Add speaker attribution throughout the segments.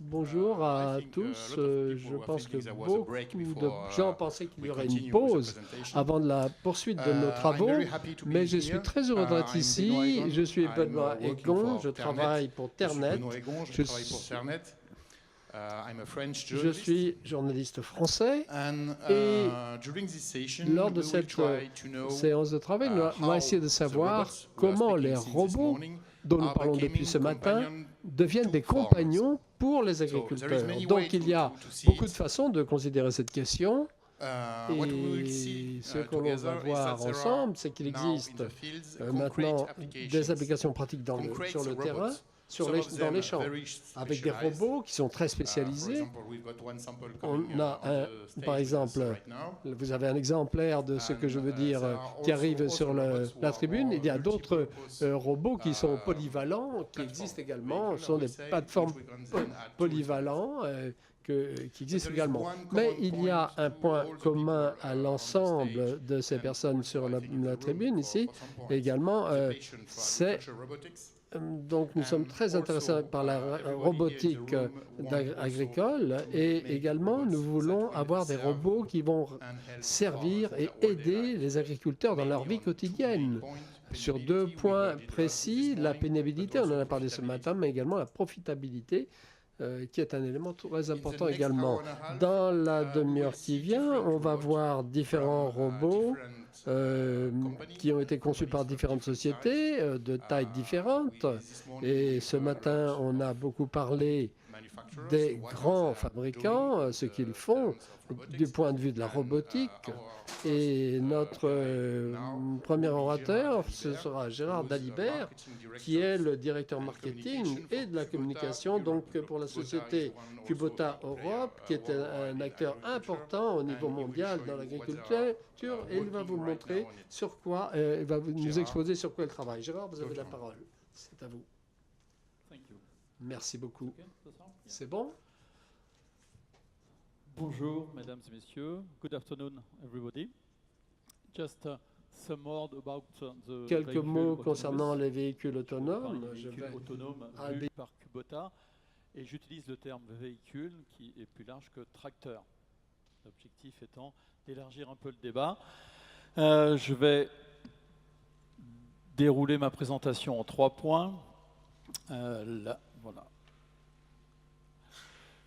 Speaker 1: Bonjour à tous. Je pense que beaucoup de gens pensaient qu'il y aurait une pause avant de la poursuite de nos travaux, mais je suis très heureux d'être ici. Je suis Benoît Egon, je travaille pour Ternet. Je suis journaliste français et lors de cette séance de travail, nous allons essayer de savoir comment les robots dont nous parlons depuis ce matin deviennent des compagnons pour les agriculteurs. Donc il y a beaucoup de façons de considérer cette question. Et ce que l'on va voir ensemble, c'est qu'il existe maintenant des applications pratiques sur le terrain, dans les champs, avec des robots qui sont très spécialisés. On a, par exemple, vous avez un exemplaire de ce que je veux dire qui arrive sur la tribune. Il y a d'autres robots qui sont polyvalents, qui existent également. Ce sont des plateformes polyvalents qui existent également. Mais il y a un point commun à l'ensemble de ces personnes sur la tribune ici, également, c'est donc nous sommes très intéressés par la robotique agricole et également nous voulons avoir des robots qui vont servir et aider les agriculteurs dans leur vie quotidienne. Sur deux points précis, la pénibilité, on en a parlé ce matin, mais également la profitabilité, qui est un élément très important également. Dans la demi-heure qui vient, on va voir différents robots qui ont été conçus par différentes sociétés de tailles différentes. Et ce matin, on a beaucoup parlé des grands fabricants, ce qu'ils font du point de vue de la robotique. Et notre premier orateur, ce sera Gérard Dalibert, qui est le directeur marketing et de la communication donc pour la société Kubota Europe, qui est un acteur important au niveau mondial dans l'agriculture. Et il va vous montrer sur quoi, il va nous exposer sur quoi il travaille. Gérard, vous avez la parole. C'est à vous. Merci beaucoup. C'est bon?
Speaker 2: Bonjour, mesdames et messieurs. Good afternoon, everybody. Just some more about the
Speaker 1: Quelques mots concernant les véhicules autonomes.
Speaker 2: Je vais autonome vu par Kubota et j'utilise le terme véhicule qui est plus large que tracteur. L'objectif étant d'élargir un peu le débat. Je vais dérouler ma présentation en 3 points. Là, voilà.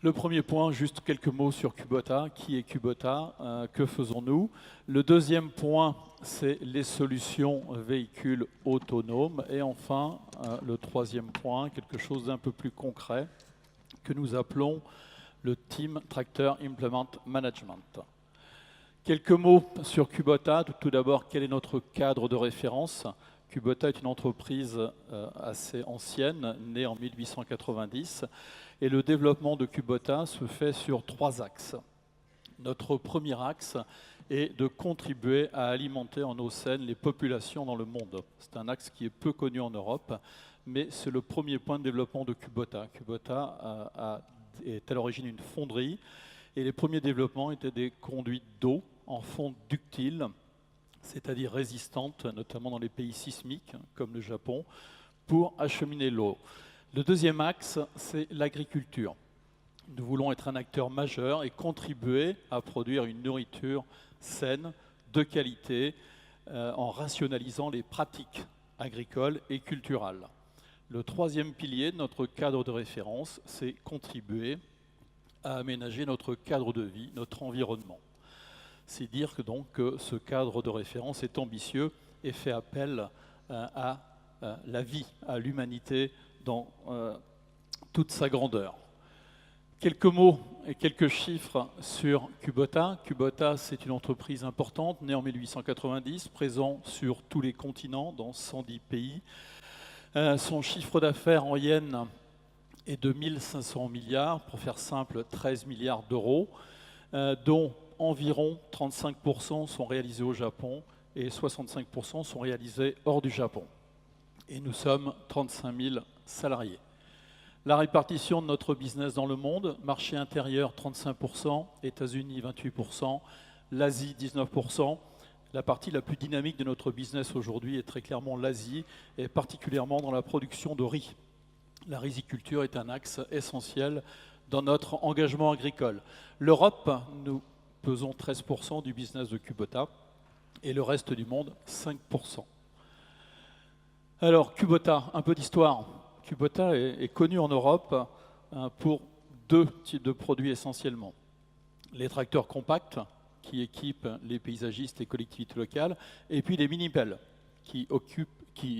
Speaker 2: Le premier point, juste quelques mots sur Kubota. Qui est Kubota? Que faisons-nous? Le deuxième point, c'est les solutions véhicules autonomes. Et enfin, le troisième point, quelque chose d'un peu plus concret, que nous appelons le Team Tractor Implement Management. Quelques mots sur Kubota. Tout d'abord, quel est notre cadre de référence? Kubota est une entreprise assez ancienne, née en 1890, et le développement de Kubota se fait sur 3 axes. Notre premier axe est de contribuer à alimenter en eau saine les populations dans le monde. C'est un axe qui est peu connu en Europe, mais c'est le premier point de développement de Kubota. Kubota est à l'origine une fonderie, et les premiers développements étaient des conduites d'eau en fonte ductile, c'est-à-dire résistantes, notamment dans les pays sismiques, comme le Japon, pour acheminer l'eau. Le deuxième axe, c'est l'agriculture. Nous voulons être un acteur majeur et contribuer à produire une nourriture saine, de qualité, en rationalisant les pratiques agricoles et culturales. Le troisième pilier de notre cadre de référence, c'est contribuer à aménager notre cadre de vie, notre environnement. C'est dire que donc ce cadre de référence est ambitieux et fait appel à la vie, à l'humanité dans toute sa grandeur. Quelques mots et quelques chiffres sur Kubota. Kubota, c'est une entreprise importante, née en 1890, présent sur tous les continents, dans 110 pays. Son chiffre d'affaires en yens est de 1500 milliards, pour faire simple, 13 milliards d'euros, dont environ 35% sont réalisés au Japon et 65% sont réalisés hors du Japon. Et nous sommes 35 000 salariés. La répartition de notre business dans le monde, marché intérieur 35%, États-Unis 28%, l'Asie 19%. La partie la plus dynamique de notre business aujourd'hui est très clairement l'Asie, et particulièrement dans la production de riz. la riziculture est un axe essentiel dans notre engagement agricole. L'Europe, nous pesons 13% du business de Kubota et le reste du monde, 5%. Alors, Kubota, un peu d'histoire. Kubota est connu en Europe pour 2 types de produits essentiellement. Les tracteurs compacts, qui équipent les paysagistes et collectivités locales, et puis les mini-pelles, qui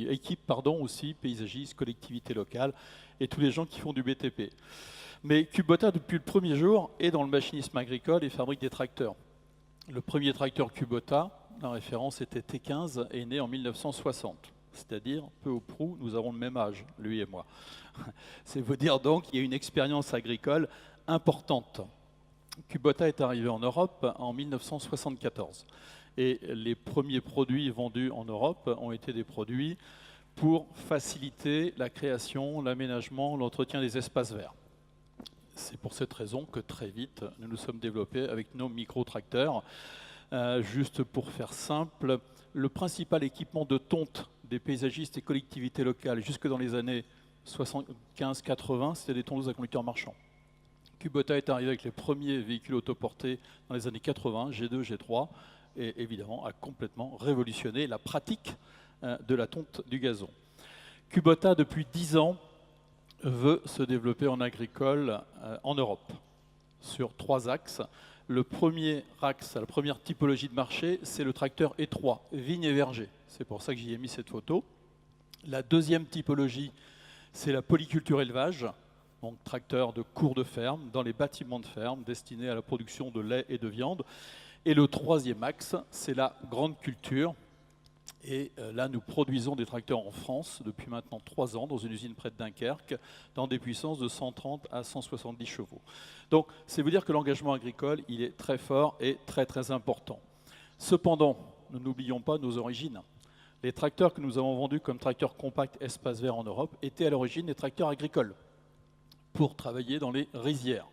Speaker 2: équipent aussi paysagistes, collectivités locales et tous les gens qui font du BTP. Mais Kubota, depuis le premier jour, est dans le machinisme agricole et fabrique des tracteurs. Le premier tracteur Kubota, la référence était T15, est né en 1960. C'est-à-dire, peu ou prou, nous avons le même âge, lui et moi. C'est vous dire donc qu'il y a une expérience agricole importante. Kubota est arrivé en Europe en 1974. Et les premiers produits vendus en Europe ont été des produits pour faciliter la création, l'aménagement, l'entretien des espaces verts. C'est pour cette raison que très vite, nous nous sommes développés avec nos micro-tracteurs. Juste pour faire simple, le principal équipement de tonte des paysagistes et collectivités locales jusque dans les années 75-80, c'était des tondeuses à conducteurs marchands. Kubota est arrivé avec les premiers véhicules autoportés dans les années 80, G2, G3, et évidemment a complètement révolutionné la pratique de la tonte du gazon. Kubota, depuis 10 ans, veut se développer en agricole en Europe, sur 3 axes. Le premier axe, la première typologie de marché, c'est le tracteur étroit, vigne et verger. C'est pour ça que j'y ai mis cette photo. La deuxième typologie, c'est la polyculture élevage, donc tracteur de cours de ferme, dans les bâtiments de ferme, destinés à la production de lait et de viande. Et le troisième axe, c'est la grande culture. Et là, nous produisons des tracteurs en France depuis maintenant 3 ans, dans une usine près de Dunkerque, dans des puissances de 130 à 170 chevaux. Donc, c'est vous dire que l'engagement agricole, il est très fort et très très important. Cependant, nous n'oublions pas nos origines. Les tracteurs que nous avons vendus comme tracteurs compacts espace vert en Europe étaient à l'origine des tracteurs agricoles pour travailler dans les rizières.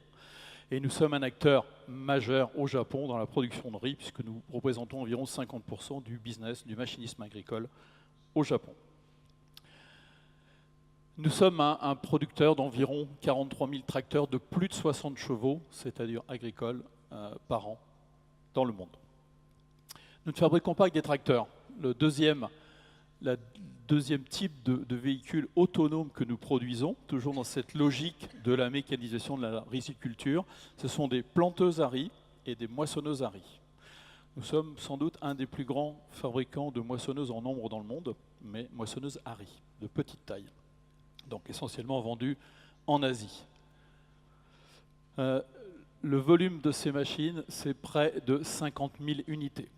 Speaker 2: Et nous sommes un acteur majeur au Japon dans la production de riz, puisque nous représentons environ 50% du business du machinisme agricole au Japon. Nous sommes un producteur d'environ 43 000 tracteurs de plus de 60 chevaux, c'est-à-dire agricoles, par an dans le monde. Nous ne fabriquons pas que des tracteurs. Le deuxième type de véhicule autonome que nous produisons, toujours dans cette logique de la mécanisation de la riziculture, ce sont des planteuses à riz et des moissonneuses à riz. Nous sommes sans doute un des plus grands fabricants de moissonneuses en nombre dans le monde, mais moissonneuses à riz, de petite taille, donc essentiellement vendues en Asie. Le volume de ces machines, c'est près de 50 000 unités.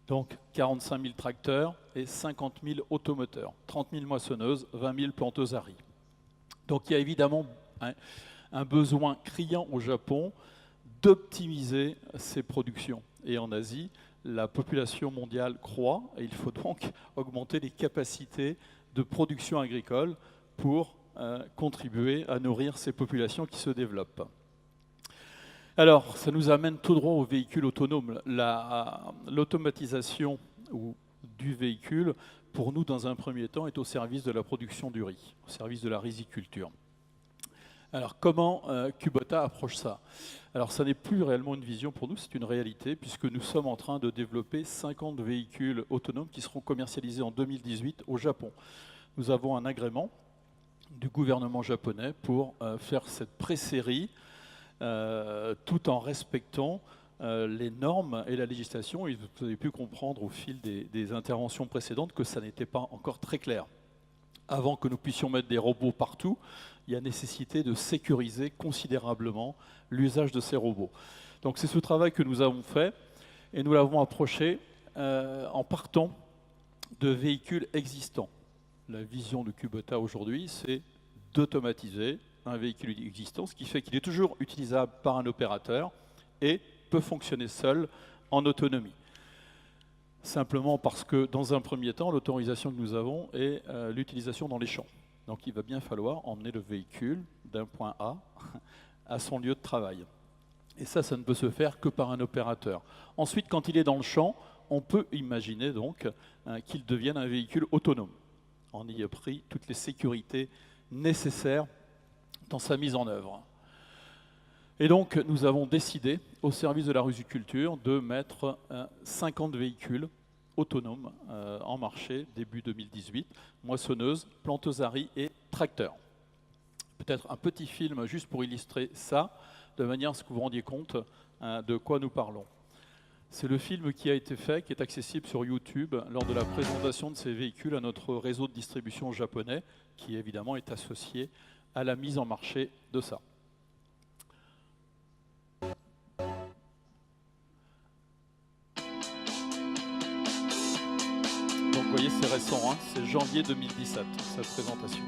Speaker 2: Donc 45 000 tracteurs et 50 000 automoteurs, 30 000 moissonneuses, 20 000 planteuses à riz. Donc il y a évidemment un besoin criant au Japon d'optimiser ces productions. Et en Asie, la population mondiale croît et il faut donc augmenter les capacités de production agricole pour contribuer à nourrir ces populations qui se développent. Alors, ça nous amène tout droit aux véhicules autonomes. L'automatisation du véhicule, pour nous, dans un premier temps, est au service de la production du riz, au service de la riziculture. Alors, comment Kubota approche ça? Alors, ça n'est plus réellement une vision pour nous, c'est une réalité, puisque nous sommes en train de développer 50 véhicules autonomes qui seront commercialisés en 2018 au Japon. Nous avons un agrément du gouvernement japonais pour faire cette pré-série, tout en respectant les normes et la législation. Et vous avez pu comprendre au fil des interventions précédentes que ça n'était pas encore très clair. Avant que nous puissions mettre des robots partout, il y a nécessité de sécuriser considérablement l'usage de ces robots. Donc c'est ce travail que nous avons fait et nous l'avons approché en partant de véhicules existants. La vision de Kubota aujourd'hui, c'est d'automatiser un véhicule existant, ce qui fait qu'il est toujours utilisable par un opérateur et peut fonctionner seul en autonomie. Simplement parce que, dans un premier temps, l'autorisation que nous avons est l'utilisation dans les champs. Donc il va bien falloir emmener le véhicule d'un point A à son lieu de travail. Et ça ne peut se faire que par un opérateur. Ensuite, quand il est dans le champ, on peut imaginer donc qu'il devienne un véhicule autonome. On y a pris toutes les sécurités nécessaires dans sa mise en œuvre. Et donc, nous avons décidé, au service de la rusiculture, de mettre 50 véhicules autonomes en marché début 2018, moissonneuses, planteuses à riz et tracteurs. Peut-être un petit film juste pour illustrer ça, de manière à ce que vous vous rendiez compte de quoi nous parlons. C'est le film qui a été fait, qui est accessible sur YouTube lors de la présentation de ces véhicules à notre réseau de distribution japonais, qui évidemment est associé à la mise en marché de ça. Donc vous voyez, c'est récent, hein, c'est janvier 2017, cette présentation.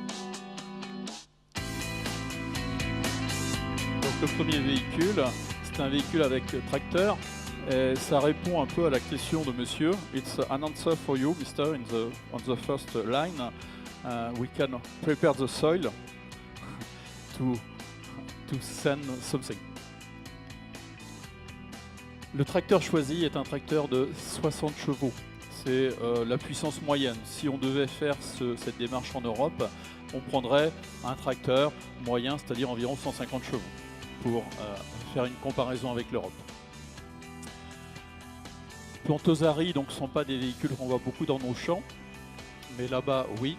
Speaker 2: Donc le premier véhicule, c'est un véhicule avec tracteur. Et ça répond un peu à la question de monsieur. It's an answer for you, Mister, on the first line. We can prepare the soil to send something. Le tracteur choisi est un tracteur de 60 chevaux. C'est la puissance moyenne. Si on devait faire cette démarche en Europe, on prendrait un tracteur moyen, c'est-à-dire environ 150 chevaux, pour faire une comparaison avec l'Europe. Planteuses à riz, donc, ne sont pas des véhicules qu'on voit beaucoup dans nos champs, mais là-bas, oui.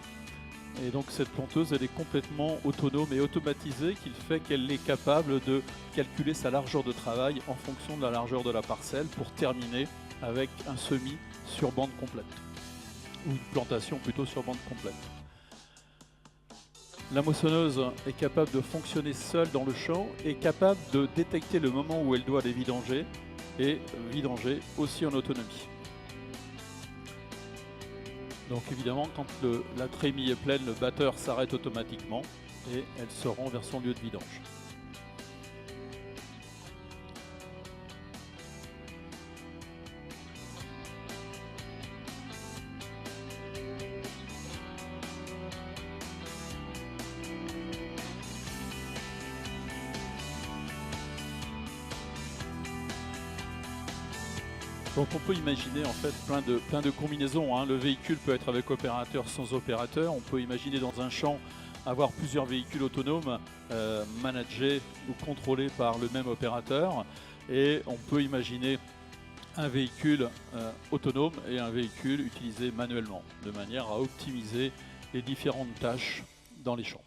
Speaker 2: Et donc cette planteuse, elle est complètement autonome et automatisée, qui fait qu'elle est capable de calculer sa largeur de travail en fonction de la largeur de la parcelle pour terminer avec un semis sur bande complète, ou une plantation plutôt sur bande complète. La moissonneuse est capable de fonctionner seule dans le champ et capable de détecter le moment où elle doit les vidanger et vidanger aussi en autonomie. Donc évidemment, quand la trémie est pleine, le batteur s'arrête automatiquement et elle se rend vers son lieu de vidange. Donc on peut imaginer en fait plein de combinaisons, hein. Le véhicule peut être avec opérateur, sans opérateur. On peut imaginer dans un champ avoir plusieurs véhicules autonomes managés ou contrôlés par le même opérateur. Et on peut imaginer un véhicule autonome et un véhicule utilisé manuellement, de manière à optimiser les différentes tâches dans les champs.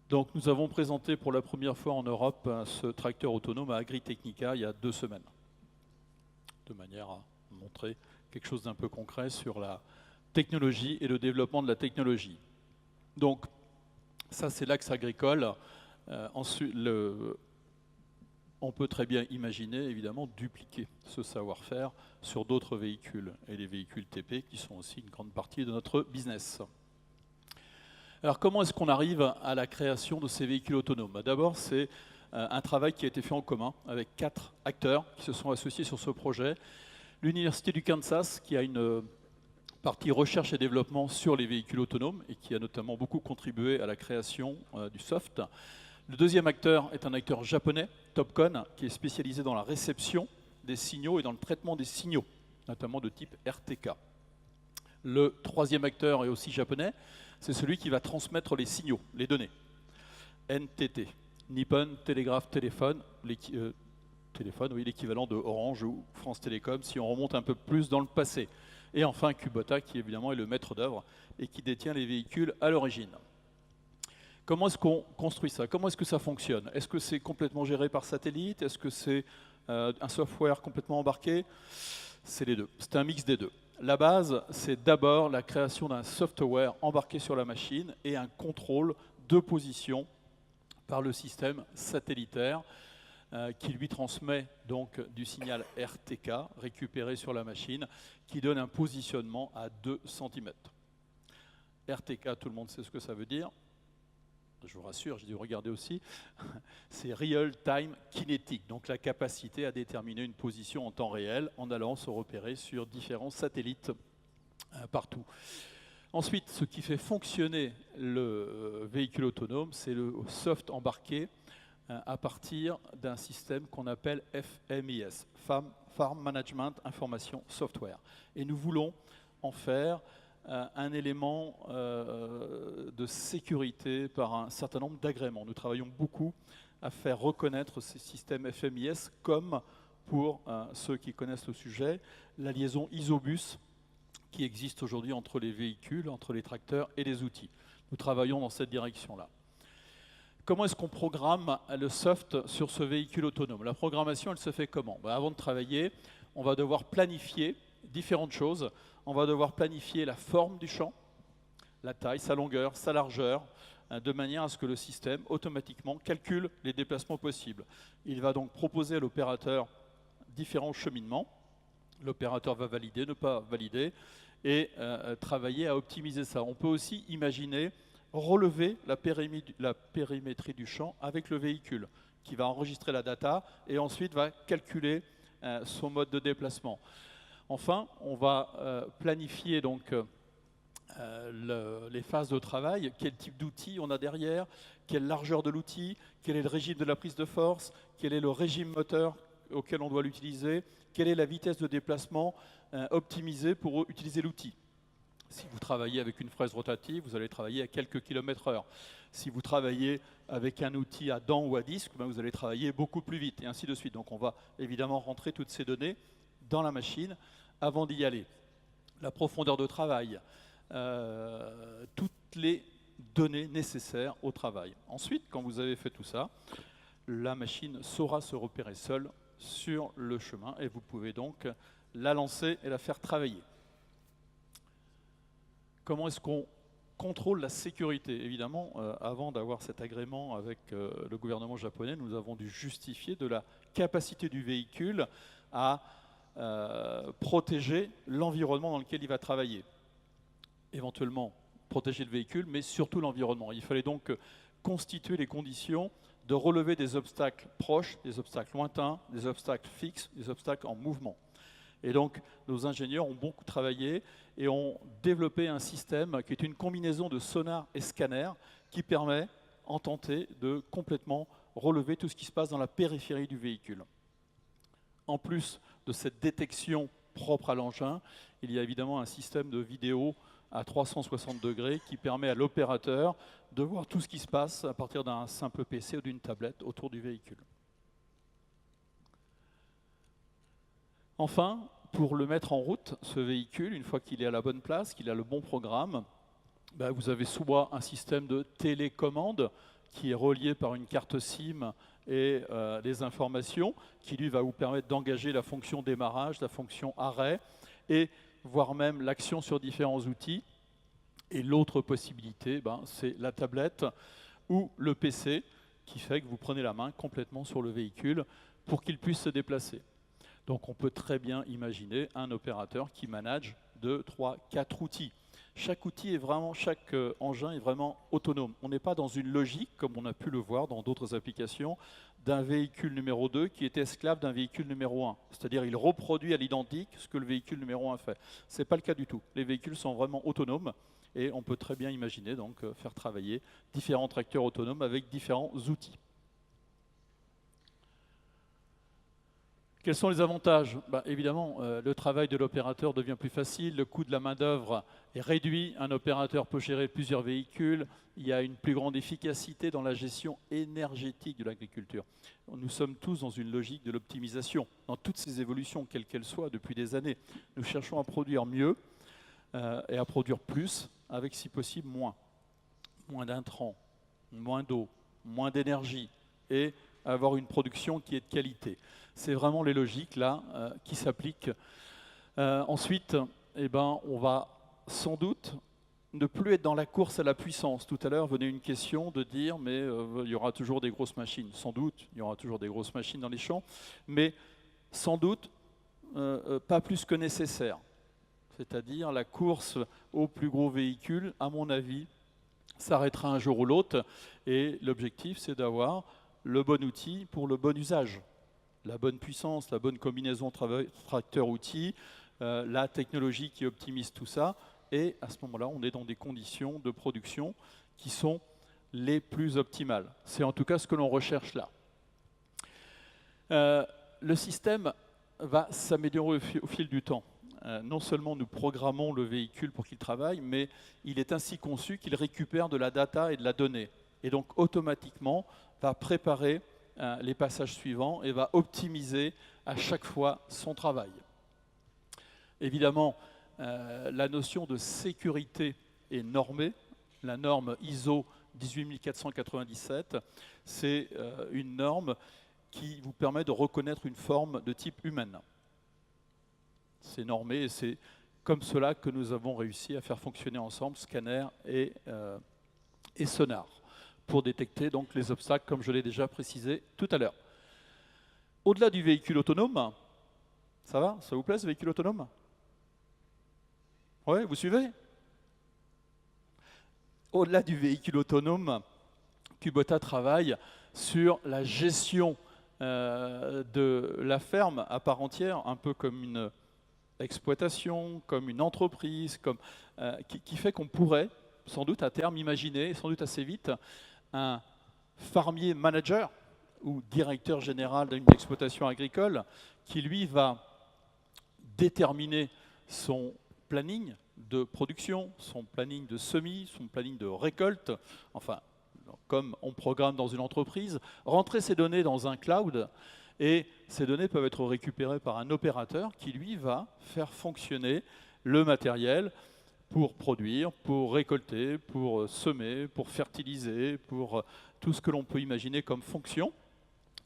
Speaker 2: Donc nous avons présenté pour la première fois en Europe ce tracteur autonome à Agritechnica il y a 2 semaines, de manière à montrer quelque chose d'un peu concret sur la technologie et le développement de la technologie. Donc ça c'est l'axe agricole. Ensuite, on peut très bien imaginer évidemment dupliquer ce savoir-faire sur d'autres véhicules et les véhicules TP qui sont aussi une grande partie de notre business. Alors comment est-ce qu'on arrive à la création de ces véhicules autonomes? D'abord, c'est un travail qui a été fait en commun avec 4 acteurs qui se sont associés sur ce projet. L'Université du Kansas, qui a une partie recherche et développement sur les véhicules autonomes et qui a notamment beaucoup contribué à la création du soft. Le deuxième acteur est un acteur japonais, Topcon, qui est spécialisé dans la réception des signaux et dans le traitement des signaux, notamment de type RTK. Le troisième acteur est aussi japonais, c'est celui qui va transmettre les signaux, les données. NTT, Nippon Telegraph Telephone, l'équivalent de Orange ou France Télécom, si on remonte un peu plus dans le passé. Et enfin Kubota, qui évidemment est le maître d'œuvre et qui détient les véhicules à l'origine. Comment est-ce qu'on construit ça? Comment est-ce que ça fonctionne? Est-ce que c'est complètement géré par satellite? Est-ce que c'est un software complètement embarqué? C'est les deux, c'est un mix des deux. La base, c'est d'abord la création d'un software embarqué sur la machine et un contrôle de position par le système satellitaire qui lui transmet donc du signal RTK récupéré sur la machine qui donne un positionnement à 2 cm. RTK, tout le monde sait ce que ça veut dire. Je vous rassure, j'ai dû regarder aussi. C'est Real Time Kinetic, donc la capacité à déterminer une position en temps réel en allant se repérer sur différents satellites partout. Ensuite, ce qui fait fonctionner le véhicule autonome, c'est le soft embarqué à partir d'un système qu'on appelle FMIS, Farm Management Information Software. Et nous voulons en faire un élément de sécurité par un certain nombre d'agréments. Nous travaillons beaucoup à faire reconnaître ces systèmes FMIS comme, pour ceux qui connaissent le sujet, la liaison Isobus qui existe aujourd'hui entre les véhicules, entre les tracteurs et les outils. Nous travaillons dans cette direction-là. Comment est-ce qu'on programme le soft sur ce véhicule autonome? La programmation, elle se fait comment? Avant de travailler, on va devoir planifier différentes choses. On va devoir planifier la forme du champ, la taille, sa longueur, sa largeur, de manière à ce que le système, automatiquement, calcule les déplacements possibles. Il va donc proposer à l'opérateur différents cheminements. L'opérateur va valider, ne pas valider, et travailler à optimiser ça. On peut aussi imaginer relever la périmétrie du champ avec le véhicule, qui va enregistrer la data et ensuite va calculer son mode de déplacement. Enfin, on va planifier donc les phases de travail, quel type d'outil on a derrière, quelle largeur de l'outil, quel est le régime de la prise de force, quel est le régime moteur auquel on doit l'utiliser, quelle est la vitesse de déplacement optimisée pour utiliser l'outil. Si vous travaillez avec une fraise rotative, vous allez travailler à quelques km/h. Si vous travaillez avec un outil à dents ou à disque, vous allez travailler beaucoup plus vite, et ainsi de suite. Donc on va évidemment rentrer toutes ces données dans la machine avant d'y aller. La profondeur de travail, toutes les données nécessaires au travail. Ensuite, quand vous avez fait tout ça, la machine saura se repérer seule sur le chemin et vous pouvez donc la lancer et la faire travailler. Comment est-ce qu'on contrôle la sécurité? Évidemment, avant d'avoir cet agrément avec le gouvernement japonais, nous avons dû justifier de la capacité du véhicule à protéger l'environnement dans lequel il va travailler. Éventuellement, protéger le véhicule, mais surtout l'environnement. Il fallait donc constituer les conditions de relever des obstacles proches, des obstacles lointains, des obstacles fixes, des obstacles en mouvement. Et donc, nos ingénieurs ont beaucoup travaillé et ont développé un système qui est une combinaison de sonar et scanner qui permet, en tenté, de complètement relever tout ce qui se passe dans la périphérie du véhicule. En plus de cette détection propre à l'engin, il y a évidemment un système de vidéo à 360 degrés qui permet à l'opérateur de voir tout ce qui se passe à partir d'un simple PC ou d'une tablette autour du véhicule. Enfin, pour le mettre en route, ce véhicule, une fois qu'il est à la bonne place, qu'il a le bon programme, vous avez soit un système de télécommande qui est relié par une carte SIM et les informations, qui lui va vous permettre d'engager la fonction démarrage, la fonction arrêt, et voire même l'action sur différents outils. Et l'autre possibilité, c'est la tablette ou le PC, qui fait que vous prenez la main complètement sur le véhicule pour qu'il puisse se déplacer. Donc on peut très bien imaginer un opérateur qui manage 2, 3, 4 outils. Chaque outil est vraiment, chaque engin est vraiment autonome. On n'est pas dans une logique, comme on a pu le voir dans d'autres applications, d'un véhicule numéro 2 qui est esclave d'un véhicule numéro 1. C'est-à-dire il reproduit à l'identique ce que le véhicule numéro 1 fait. Ce n'est pas le cas du tout. Les véhicules sont vraiment autonomes et on peut très bien imaginer donc faire travailler différents tracteurs autonomes avec différents outils. Quels sont les avantages? Évidemment, le travail de l'opérateur devient plus facile, le coût de la main-d'œuvre est réduit, un opérateur peut gérer plusieurs véhicules, il y a une plus grande efficacité dans la gestion énergétique de l'agriculture. Nous sommes tous dans une logique de l'optimisation, dans toutes ces évolutions, quelles qu'elles soient, depuis des années. Nous cherchons à produire mieux et à produire plus, avec si possible moins. Moins d'intrants, moins d'eau, moins d'énergie et avoir une production qui est de qualité. C'est vraiment les logiques là qui s'appliquent. Ensuite, on va sans doute ne plus être dans la course à la puissance. Tout à l'heure venait une question de dire mais il y aura toujours des grosses machines. Sans doute, il y aura toujours des grosses machines dans les champs, mais sans doute pas plus que nécessaire. C'est-à-dire la course au plus gros véhicule, à mon avis, s'arrêtera un jour ou l'autre. Et l'objectif, c'est d'avoir le bon outil pour le bon usage. La bonne puissance, la bonne combinaison tracteur-outil, la technologie qui optimise tout ça. Et à ce moment-là, on est dans des conditions de production qui sont les plus optimales. C'est en tout cas ce que l'on recherche là. Le système va s'améliorer au fil du temps. non seulement nous programmons le véhicule pour qu'il travaille, mais il est ainsi conçu qu'il récupère de la data et de la donnée. Et donc automatiquement va préparer les passages suivants et va optimiser à chaque fois son travail. Évidemment, la notion de sécurité est normée. La norme ISO 18497, c'est une norme qui vous permet de reconnaître une forme de type humaine. C'est normé et c'est comme cela que nous avons réussi à faire fonctionner ensemble scanner et sonar pour détecter donc les obstacles, comme je l'ai déjà précisé tout à l'heure. Au-delà du véhicule autonome, ça va? Ça vous plaît ce véhicule autonome? Oui, vous suivez? Au-delà du véhicule autonome, Kubota travaille sur la gestion de la ferme à part entière, un peu comme une exploitation, comme une entreprise, qui fait qu'on pourrait, sans doute à terme, imaginer, sans doute assez vite, un farmier manager ou directeur général d'une exploitation agricole qui, lui, va déterminer son planning de production, son planning de semis, son planning de récolte, enfin, comme on programme dans une entreprise, rentrer ces données dans un cloud et ces données peuvent être récupérées par un opérateur qui, lui, va faire fonctionner le matériel pour produire, pour récolter, pour semer, pour fertiliser, pour tout ce que l'on peut imaginer comme fonction.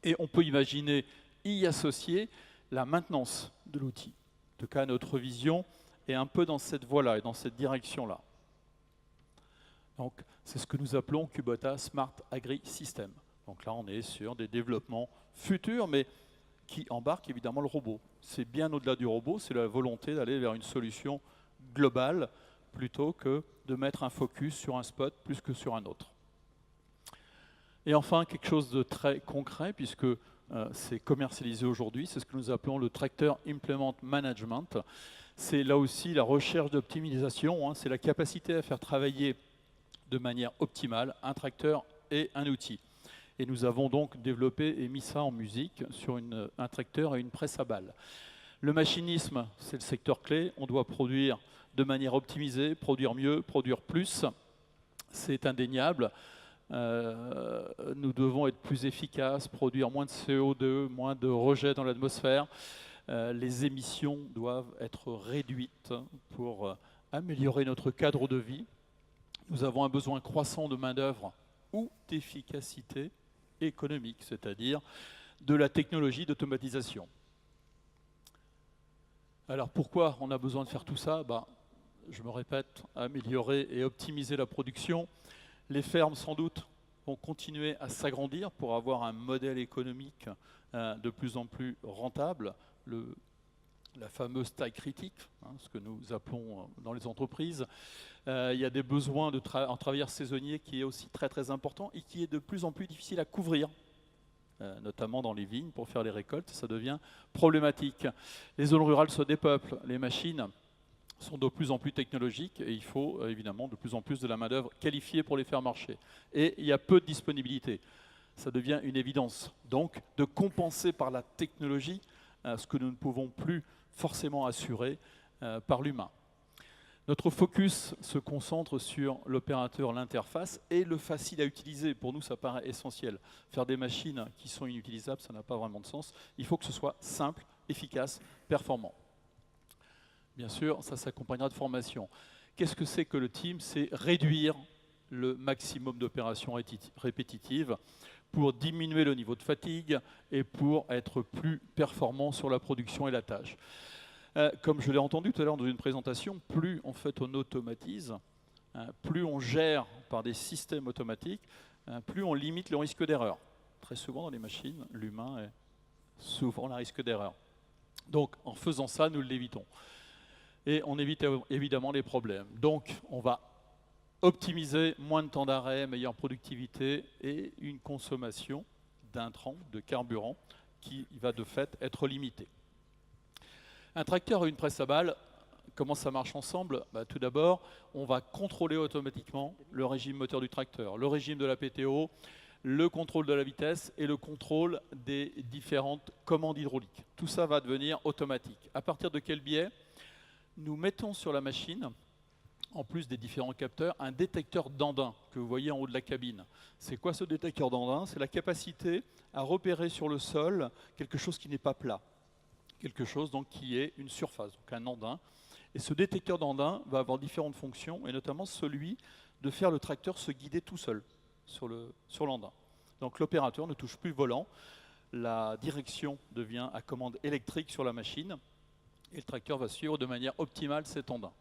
Speaker 2: Et on peut imaginer y associer la maintenance de l'outil. En tout cas, notre vision est un peu dans cette voie-là et dans cette direction-là. Donc, c'est ce que nous appelons Kubota Smart Agri System. Donc là, on est sur des développements futurs, mais qui embarquent évidemment le robot. C'est bien au-delà du robot, c'est la volonté d'aller vers une solution globale plutôt que de mettre un focus sur un spot plus que sur un autre. Et enfin, quelque chose de très concret, puisque c'est commercialisé aujourd'hui, c'est ce que nous appelons le Tractor Implement Management. C'est là aussi la recherche d'optimisation, hein, c'est la capacité à faire travailler de manière optimale un tracteur et un outil. Et nous avons donc développé et mis ça en musique sur un tracteur et une presse à balles. Le machinisme, c'est le secteur clé. On doit produire de manière optimisée, produire mieux, produire plus. C'est indéniable. Nous devons être plus efficaces, produire moins de CO2, moins de rejets dans l'atmosphère. Les émissions doivent être réduites pour améliorer notre cadre de vie. Nous avons un besoin croissant de main-d'œuvre ou d'efficacité économique, c'est-à-dire de la technologie d'automatisation. Alors pourquoi on a besoin de faire tout ça? Je me répète, améliorer et optimiser la production. Les fermes, sans doute, vont continuer à s'agrandir pour avoir un modèle économique de plus en plus rentable. La fameuse taille critique, hein, ce que nous appelons dans les entreprises. Il y a des besoins en travailleurs saisonniers qui est aussi très très important et qui est de plus en plus difficile à couvrir, notamment dans les vignes pour faire les récoltes, ça devient problématique. Les zones rurales se dépeuplent, les machines sont de plus en plus technologiques et il faut évidemment de plus en plus de la main-d'œuvre qualifiée pour les faire marcher. Et il y a peu de disponibilité, ça devient une évidence. Donc de compenser par la technologie ce que nous ne pouvons plus forcément assurer par l'humain. Notre focus se concentre sur l'opérateur, l'interface et le facile à utiliser. Pour nous, ça paraît essentiel. Faire des machines qui sont inutilisables, ça n'a pas vraiment de sens. Il faut que ce soit simple, efficace, performant. Bien sûr, ça s'accompagnera de formation. Qu'est-ce que c'est que le team? C'est réduire le maximum d'opérations répétitives pour diminuer le niveau de fatigue et pour être plus performant sur la production et la tâche. Comme je l'ai entendu tout à l'heure dans une présentation, plus en fait on automatise, plus on gère par des systèmes automatiques, plus on limite le risque d'erreur. Très souvent dans les machines, l'humain est souvent le risque d'erreur. Donc en faisant ça, nous l'évitons. Et on évite évidemment les problèmes. Donc on va optimiser moins de temps d'arrêt, meilleure productivité et une consommation d'intrants, de carburant qui va de fait être limitée. Un tracteur et une presse à balles, comment ça marche ensemble? Tout d'abord, on va contrôler automatiquement le régime moteur du tracteur, le régime de la PTO, le contrôle de la vitesse et le contrôle des différentes commandes hydrauliques. Tout ça va devenir automatique. À partir de quel biais? nous mettons sur la machine, en plus des différents capteurs, un détecteur d'andin que vous voyez en haut de la cabine. C'est quoi ce détecteur d'andin? C'est la capacité à repérer sur le sol quelque chose qui n'est pas plat, quelque chose donc qui est une surface, donc un andin. Et ce détecteur d'andin va avoir différentes fonctions, et notamment celui de faire le tracteur se guider tout seul sur l'andin. Donc l'opérateur ne touche plus le volant, la direction devient à commande électrique sur la machine, et le tracteur va suivre de manière optimale cet andin.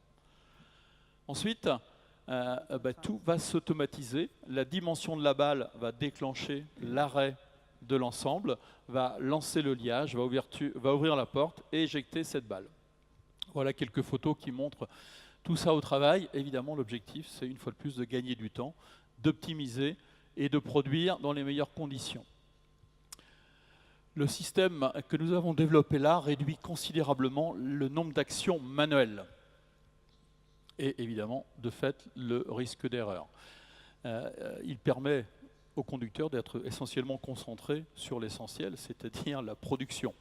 Speaker 2: Ensuite, tout va s'automatiser. La dimension de la balle va déclencher l'arrêt de l'ensemble, va lancer le liage, va ouvrir la porte et éjecter cette balle. Voilà quelques photos qui montrent tout ça au travail. Évidemment, l'objectif, c'est une fois de plus de gagner du temps, d'optimiser et de produire dans les meilleures conditions. Le système que nous avons développé là réduit considérablement le nombre d'actions manuelles. Et évidemment, de fait, le risque d'erreur. Il permet au conducteur d'être essentiellement concentré sur l'essentiel, c'est-à-dire la production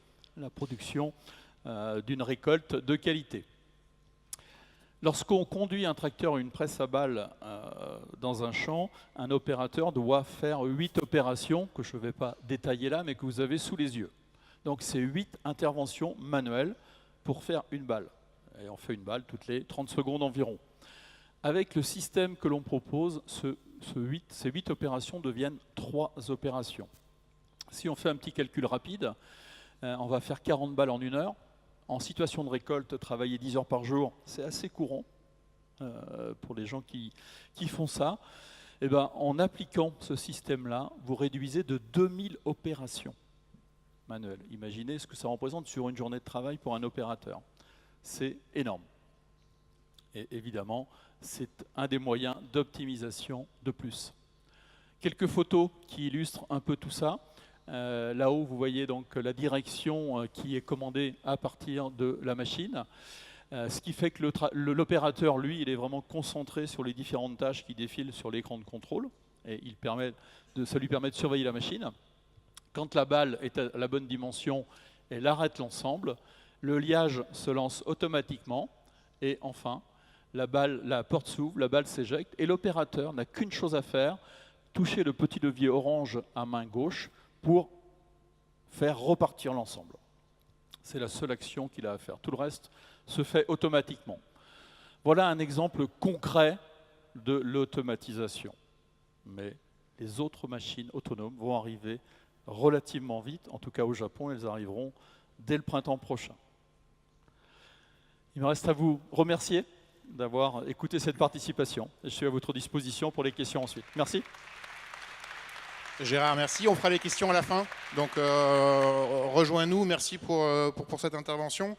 Speaker 2: d'une récolte de qualité. Lorsqu'on conduit un tracteur ou une presse à balles dans un champ, un opérateur doit faire 8 opérations, que je ne vais pas détailler là, mais que vous avez sous les yeux. Donc c'est 8 interventions manuelles pour faire une balle. Et on fait une balle toutes les 30 secondes environ. Avec le système que l'on propose, ces 8 opérations deviennent 3 opérations. Si on fait un petit calcul rapide, on va faire 40 balles en 1 heure. En situation de récolte, travailler 10 heures par jour, c'est assez courant pour les gens qui font ça. Et ben, en appliquant ce système-là, vous réduisez de 2000 opérations manuelles. Imaginez ce que ça représente sur une journée de travail pour un opérateur. C'est énorme. Et évidemment, c'est un des moyens d'optimisation de plus. Quelques photos qui illustrent un peu tout ça. Là-haut, vous voyez donc la direction qui est commandée à partir de la machine. Ce qui fait que l'opérateur, lui, il est vraiment concentré sur les différentes tâches qui défilent sur l'écran de contrôle. Et ça lui permet de surveiller la machine. Quand la balle est à la bonne dimension, elle arrête l'ensemble. Le liage se lance automatiquement. Et enfin, la porte s'ouvre, la balle s'éjecte. Et l'opérateur n'a qu'une chose à faire, toucher le petit levier orange à main gauche pour faire repartir l'ensemble. C'est la seule action qu'il a à faire. Tout le reste se fait automatiquement. Voilà un exemple concret de l'automatisation. Mais les autres machines autonomes vont arriver relativement vite. En tout cas au Japon, elles arriveront dès le printemps prochain. Il me reste à vous remercier d'avoir écouté cette participation. Et je suis à votre disposition pour les questions ensuite. Merci.
Speaker 3: Gérard, merci. On fera les questions à la fin. Donc, rejoins-nous. Merci pour cette intervention.